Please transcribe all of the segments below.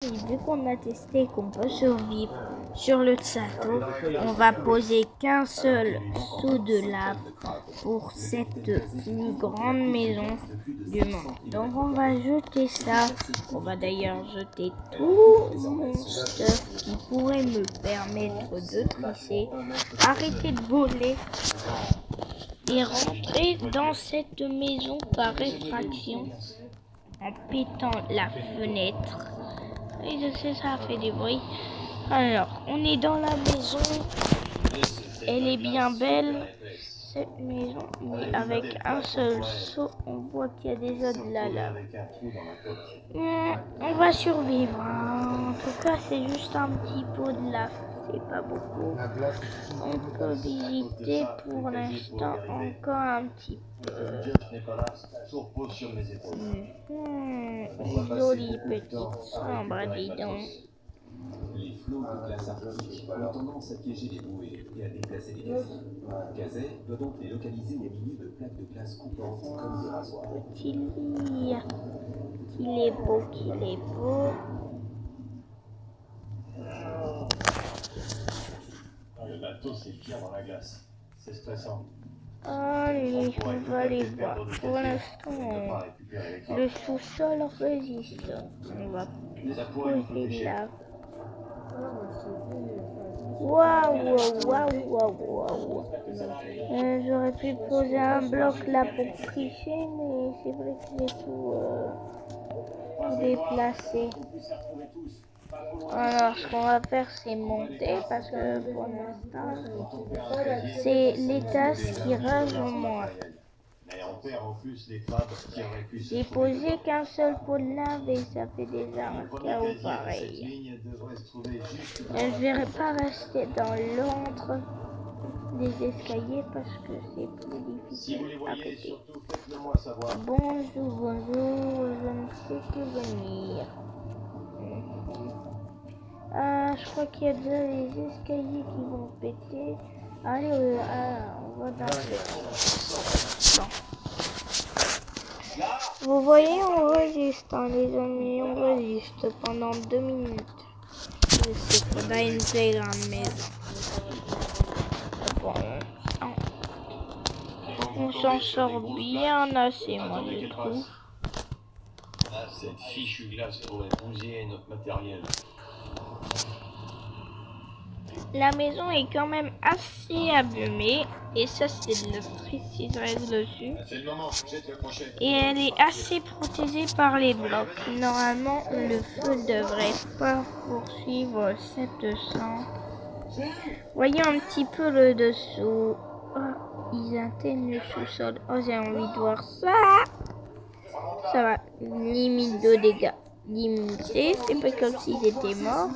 Et vu qu'on a testé qu'on peut survivre sur le château, on va poser qu'un seul seau de lave pour cette plus grande maison du monde. Donc on va jeter ça. On va d'ailleurs jeter tout mon stuff qui pourrait me permettre de tricher, arrêter de voler et rentrer dans cette maison par effraction en pétant la fenêtre. Et je sais, ça fait du bruit. Alors, on est dans la maison. Elle est bien belle, cette maison. Mais avec un seul seau, on voit qu'il y a déjà de la lave. On va survivre. En tout cas, c'est juste un petit pot de lave. C'est pas beaucoup. On peut visiter pour l'instant encore un petit peu. Jolie petite chambre, dis donc. Les flots de glace arctique ont tendance à piéger les bouées et à déplacer les gazets. Kazay doit donc les localiser au milieu de plaques de glace coupantes comme des rasoirs. Petit lit. Qu'il est beau, qu'il est beau. Le bateau s'étire dans la glace. C'est stressant. Allez, on va aller voir. Pour l'instant, le sous-sol résiste. On va poser là. Waouh, waouh, waouh, waouh. J'aurais pu poser un bloc là pour tricher, mais c'est vrai que j'ai tout déplacé. Alors, ce qu'on va faire, c'est monter parce que pour l'instant, c'est les tasses qui ragent en moi. J'ai posé qu'un seul pot de lave et ça fait déjà un chaos pareil. Je ne vais pas rester dans l'antre des escaliers parce que c'est plus difficile à côté. Bonjour, bonjour, je ne sais que venir. Je crois qu'il y a déjà les escaliers qui vont péter. Allez, on va danser. Bon. Vous voyez, on résiste, hein, les amis, on résiste pendant 2 minutes. Je sais qu'on a une très grande maison. Bon, on s'en sort bien assez, moi, je trouve. Cette fichue glace pourrait bousiller notre matériel. La maison est quand même assez abîmée. Et ça, c'est de la préciserait dessus. Et elle est assez protégée par les blocs. Normalement, le feu devrait pas poursuivre cette sang. Voyons un petit peu le dessous. Oh, ils atteignent le sous-sol. Oh, j'ai envie de voir ça. Ça va. Limite de dégâts. Limité. C'est pas comme s'ils étaient morts.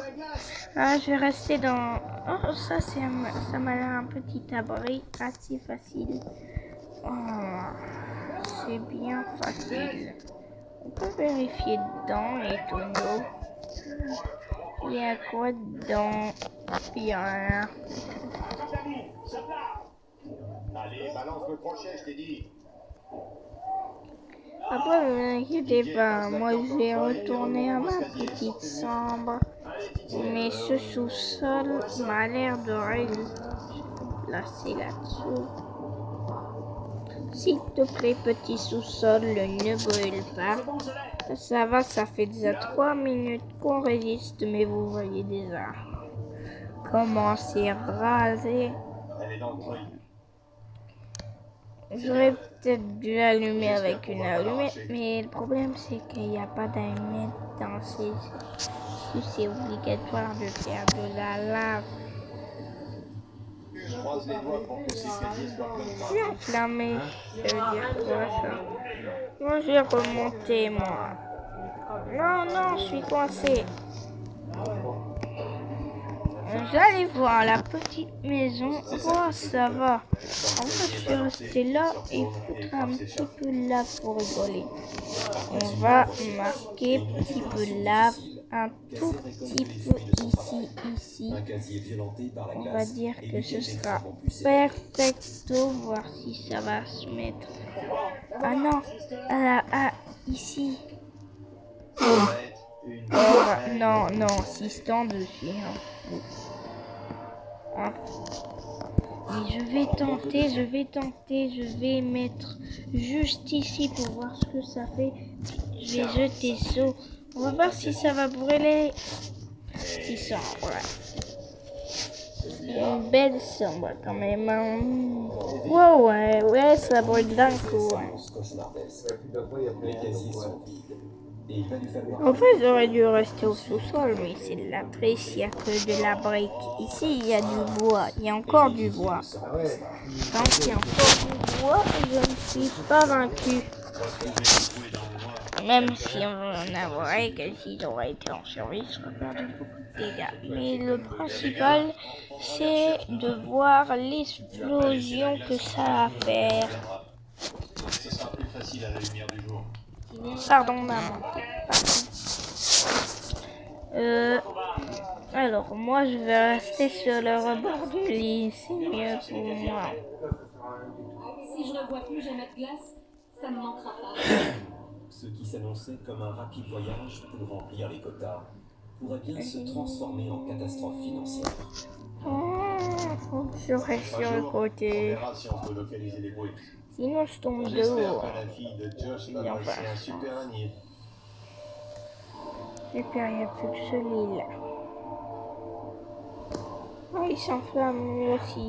Ah, je vais rester dans... Oh, ça m'a l'air un petit abri assez facile. Oh, c'est bien facile. On peut vérifier dedans les tonneaux. Il y a quoi dedans? Il y a rien. Allez, balance le crochet, je t'ai dit. Après, ne vous inquiétez pas, moi je vais retourner à ma petite chambre. Mais ce sous-sol m'a l'air de règle. Je vais placer là-dessous. S'il te plaît, petit sous-sol, ne brûle pas. Ça va, ça fait déjà 3 minutes qu'on résiste, mais vous voyez déjà comment c'est rasé. J'aurais peut-être dû allumer avec une allumette, mais le problème c'est qu'il n'y a pas d'allumette dans ces... C'est obligatoire de faire de la lave. Je croise les doigts pour que ces escaliers soient pleins. Enflammé, ça veut dire quoi ça? Moi je vais remonter moi. Non, non, je suis coincé. J'allais voir la petite maison. Oh, ça va. En fait, je suis resté là et foutre un petit peu de lave pour rigoler. On va marquer petit peu de lave, un tout petit peu ici. On va dire que ce sera perfecto, voir si ça va se mettre. Ah non, ici. Non, non, 6 stands dessus. Hein. Et je vais tenter, je vais mettre juste ici pour voir ce que ça fait. Je vais jeter ça. On va voir si ça va brûler. Si ça, ouais. Une belle sombre quand même. Wow, ouais, ça brûle d'un coup. Ouais. Les casiers sont vides. Et il va lui falloir... En fait, j'aurais dû rester au sous-sol, mais c'est de la triche, il n'y a que de la brique. Ici, il y a du bois, il y a encore du bois. Tant qu'il y a encore du bois, je ne suis pas vaincu. Même si on avouerait que s'ils auraient été en survie, ça aurait perdu beaucoup de dégâts. Mais le principal, c'est de voir l'explosion que ça va faire. Ce sera plus facile à la lumière du jour. Pardon, maman. Alors, moi, je vais rester sur le rebord du lit. C'est mieux pour moi. Si je ne vois plus jamais de glace, ça ne manquera pas. Ce qui s'annonçait comme un rapide voyage pour remplir les quotas pourrait bien se transformer en catastrophe financière. Faut que je reste sur le côté. Si on peut localiser les bruits. Sinon, je tombe J'espère dehors. que la fille de Josh va passer un super année. Super, il n'y a plus que ce lit là. Oh, il s'enflamme lui aussi.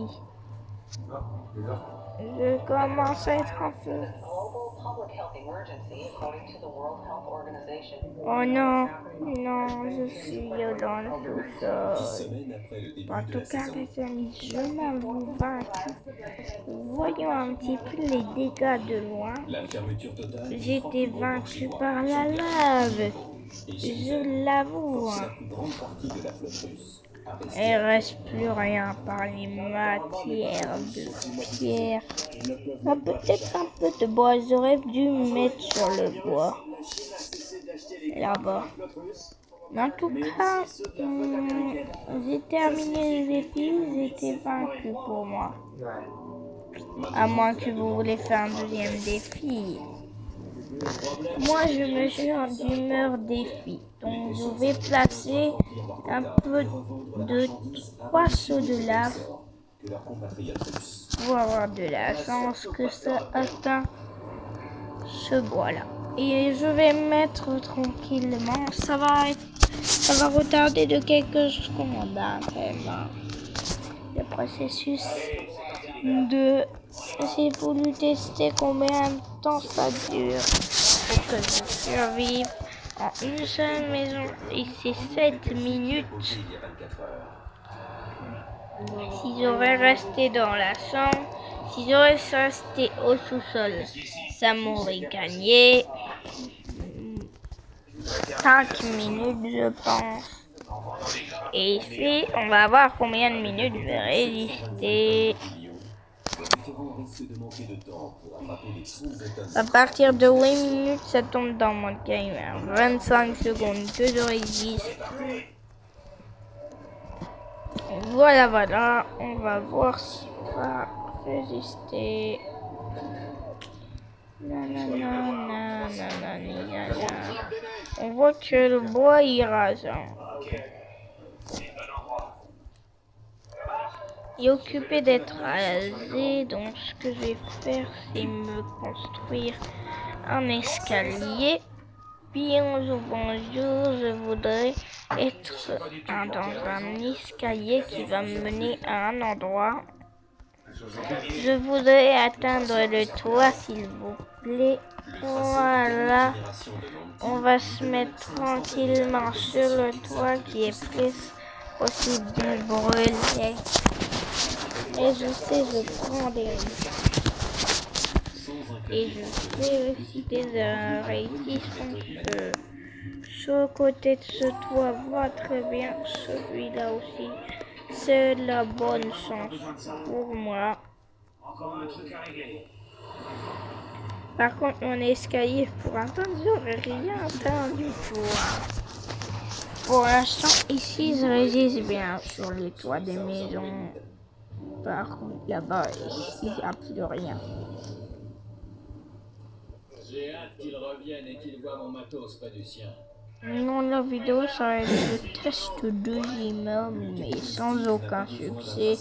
Je commence à être un peu... Oh non, non, je suis dans le sous-sol. En tout cas, les amis, je m'avoue vaincu. Voyons un petit peu les dégâts de loin. J'étais vaincu par la lave. Je l'avoue. Il reste plus rien par les matières de pierre. Peut-être un peu de bois. J'aurais dû mettre sur le bois. Là-bas. En tout cas, j'ai terminé le défi. J'étais vaincu pour moi. À moins que vous voulez faire un deuxième défi. Moi, je me suis d'humeur défi. Donc, je vais placer un peu de 3 seaux de lave pour avoir de la chance que ça atteint ce bois-là. Et je vais mettre tranquillement. Ça va retarder de quelques secondes, hein, vraiment. Le processus de... J'ai voulu tester combien de temps ça dure pour que je survive en une seule maison. Et c'est 7 minutes. Si j'aurais resté dans la chambre, si j'aurais resté au sous-sol, ça m'aurait gagné 5 minutes, je pense. Et ici, on va voir combien de minutes je vais résister. À partir de 8 minutes, ça tombe dans mon timer. 25 secondes que je résiste. Voilà, on va voir si on va résister. On voit que le bois il rase. Il est occupé d'être rasé, donc ce que je vais faire, c'est me construire un escalier. Puis bonjour, je voudrais être dans un escalier qui va me mener à un endroit. Je voudrais atteindre le toit, s'il vous plaît. Voilà. On va se mettre tranquillement sur le toit qui est plus possible de brûler. Et je sais, je prends des risques. Et je fais aussi des erreurs. Et ici, ce côté de ce toit va très bien. Celui-là aussi. C'est la bonne chance pour moi. Par contre, mon escalier pour atteindre, j'aurais rien atteint du tout. Pour l'instant, ici, je résiste bien sur les toits des maisons. Par contre, là-bas, ici, il n'y a plus rien. J'ai hâte qu'il revienne et qu'il voit mon matos près du sien. Non, la vidéo, ça va être le test de immeubles, mais sans aucun succès.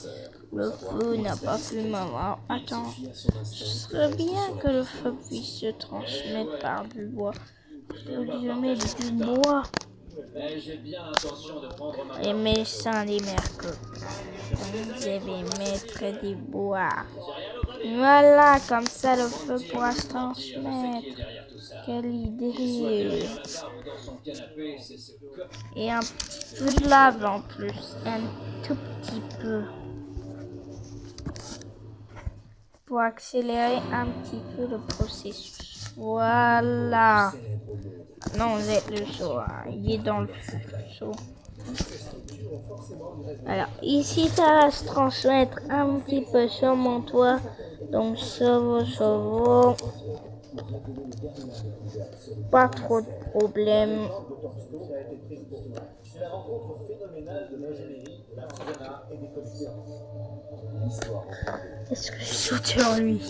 Le feu n'a pas pu m'avoir. Attends, ce serait bien que le feu puisse se transmettre par du bois. Je mets du bois. Les médecins, les mercredi. Je vais mettre du bois. Voilà, comme ça le feu pourra se transmettre. Quelle idée. Et un petit peu de lave en plus. Un tout petit peu. Pour accélérer un petit peu le processus. Voilà. Non, vous êtes le chaud. Hein. Il est dans le chaud. Alors, ici, ça va se transmettre un petit peu sur mon toit. Donc, chevaux. Pas trop de problèmes. Est-ce que je saute sur lui?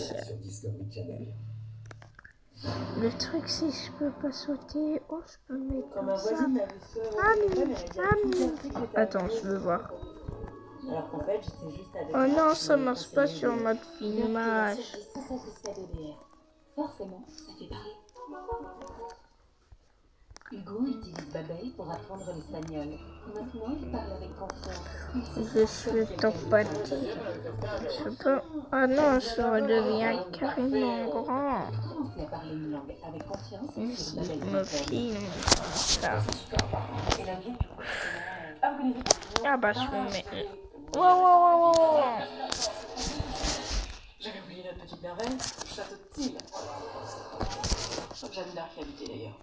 Le truc, c'est que je peux pas sauter. Oh, je peux me mettre comme ça. Attends, je veux voir. Alors qu'en fait, j'étais juste avec Oh non, ça marche pas sur mode filmage. Forcément, ça fait parler. Hugo utilise Babel pour apprendre l'espagnol. Maintenant, il parle avec confiance. Je suis ton petit. Je peux... Oh non, ça redevient carrément grand. Commencez à parler une langue avec confiance. Ici, me filme. Ça. Ah bah, je me mets... Wow. J'avais oublié notre petite merveille, le château de Tille. Jeanne d'Arc y habitait d'ailleurs.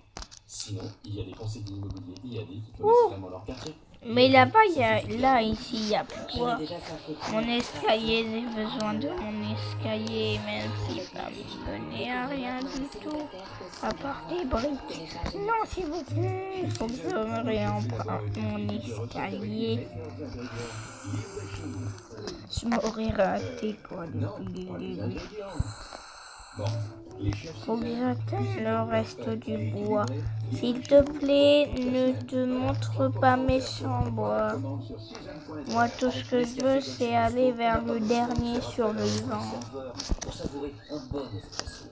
Sinon, il y a des conseillers immobiliers IAD qui connaissent vraiment leur quartier. Mais là-bas, ici, il y a plus quoi. Déjà fait. Mon escalier, j'ai besoin de mon escalier, même s'il va me mener à rien du tout. À part des briques. Non, s'il vous plaît, il faut que je réemprunte mon escalier. Je m'aurais raté quoi depuis le début. Faut que j'atteigne le reste du bois. S'il te plaît, ne te montre pas mes chambres. Moi, tout ce que je veux, c'est aller vers le dernier survivant. Pour savourer un bon espresso.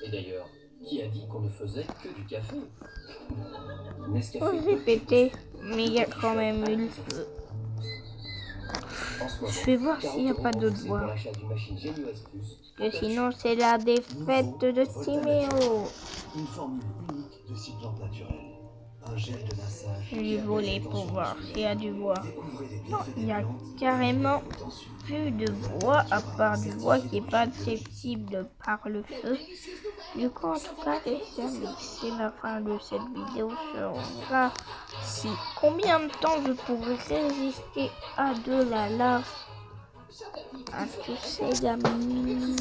Et d'ailleurs, qui a dit qu'on ne faisait que du café? Oh, j'ai pété, mais il y a quand même eu le feu. Je vais voir s'il n'y a pas d'autre voie. Parce que sinon, c'est la défaite de Timéo. Une formule unique de six plantes naturelles. Un gel de massage. Je vais voler pour voir s'il y a du bois. Non, il y a carrément plus de bois, à part du bois qui est pas susceptible par le feu. Du coup, en tout cas, les amis, c'est la fin de cette vidéo. On verra si combien de temps je pourrais résister à de la lave. À tous ces amis.